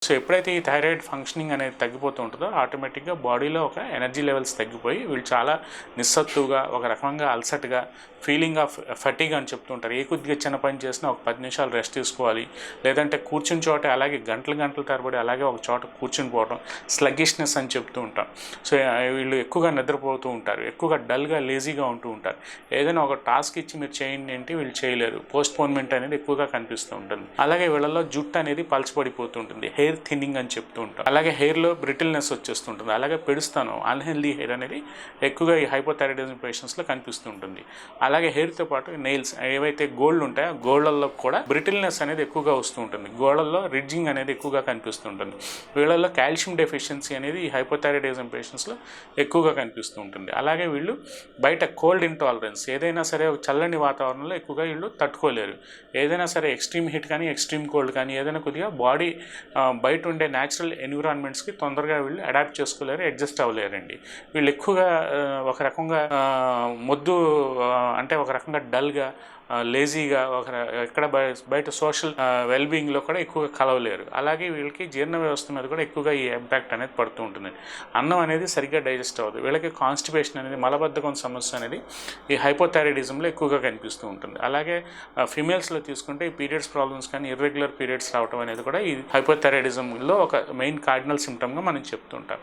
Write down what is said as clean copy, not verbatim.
So ఎప్పుడైతే ఈ thyroid functioning అనేది తగ్గిపోతూ ఉంటుందో ఆటోమేటిక్గా బాడీలో ఒక ఎనర్జీ లెవెల్స్ తగ్గిపోయి వీళ్ళు చాలా నిస్సత్తుగా, ఒక రకంగా అలసటగా, ఫీలింగ్ ఆఫ్ ఫటిగ్ అని చెప్తూ ఉంటారు. ఏ కొద్దిగా చిన్న పని చేసినా ఒక 10 నిమిషాలు రెస్ట్ తీసుకోవాలి, లేదంటే కూర్చుని చోట అలాగే గంటల తరబడి అలాగే ఒక చోట కూర్చుని పోవడం స్లగ్గిష్నెస్ అని చెప్తూ ఉంటాం. సో వీళ్ళు ఎక్కువగా నిద్రపోతూ ఉంటారు, ఎక్కువగా డల్గా లేజీగా ఉంటూ ఉంటారు. ఏదైనా ఒక టాస్క్ ఇచ్చి మీరు చేయండి అంటే వీళ్ళు చేయలేరు, పోస్ట్పోన్మెంట్ అనేది ఎక్కువగా కనిపిస్తూ ఉంటుంది. అలాగే వీళ్ళలో జుట్టు అనేది పలచబడిపోతూ ఉంటుంది, హెయిర్ థిన్నింగ్ అని చెప్తూ ఉంటాం. అలాగే హెయిర్లో బ్రిటిల్నెస్ వచ్చేస్తుంటుంది. అలాగే పెడుస్తాను అన్హెల్దీ హెయిర్ అనేది ఎక్కువగా ఈ హైపోథైరాయిడిజం పేషెంట్స్లో కనిపిస్తూ ఉంటుంది. అలాగే హెయిర్తో పాటు నెయిల్స్ ఏవైతే గోల్డ్ ఉంటాయో గోళ్ళల్లో కూడా బ్రిటిల్నెస్ అనేది ఎక్కువగా వస్తూ ఉంటుంది, గోళ్ళల్లో రిడ్జింగ్ అనేది ఎక్కువగా కనిపిస్తూ ఉంటుంది. వీళ్ళల్లో కాల్షియం డెఫిషియన్సీ అనేది ఈ హైపోథైరాయిడిజం పేషెంట్స్లో ఎక్కువగా కనిపిస్తూ ఉంటుంది. అలాగే వీళ్ళు బయట కోల్డ్ ఇంటాలరెన్స్, ఏదైనా సరే చల్లని వాతావరణంలో ఎక్కువగా వీళ్ళు తట్టుకోలేరు. ఏదైనా సరే ఎక్స్ట్రీమ్ హీట్ కానీ ఎక్స్ట్రీమ్ కోల్డ్ కానీ ఏదైనా కొద్దిగా బాడీ బయట ఉండే న్యాచురల్ ఎన్విరాన్మెంట్స్కి తొందరగా వీళ్ళు అడాప్ట్ చేసుకోలేరు, అడ్జస్ట్ అవ్వలేరండి. వీళ్ళు ఎక్కువగా ఒక రకంగా మొద్దు అంటే ఒక రకంగా డల్గా, లేజీగా, ఎక్కడ బయట సోషల్ వెల్బీయింగ్లో కూడా ఎక్కువగా కలవలేరు. అలాగే వీళ్ళకి జీర్ణ వ్యవస్థ మీద కూడా ఎక్కువగా ఈ ఇంపాక్ట్ అనేది పడుతూ ఉంటుంది. అన్నం అనేది సరిగ్గా డైజెస్ట్ అవ్వదు. వీళ్ళకి కాన్స్టిపేషన్ అనేది, మలబద్ధకం సమస్య అనేది ఈ హైపోథైరాయిడిజంలో ఎక్కువగా కనిపిస్తూ ఉంటుంది. అలాగే ఫీమేల్స్లో తీసుకుంటే ఈ పీరియడ్స్ ప్రాబ్లమ్స్ కానీ ఇర్రెగ్యులర్ పీరియడ్స్ రావడం అనేది కూడా ఈ హైపోథైరాయిడిజంలో ఒక మెయిన్ కార్డినల్ సిమ్టమ్గా మనం చెప్తుంటాం.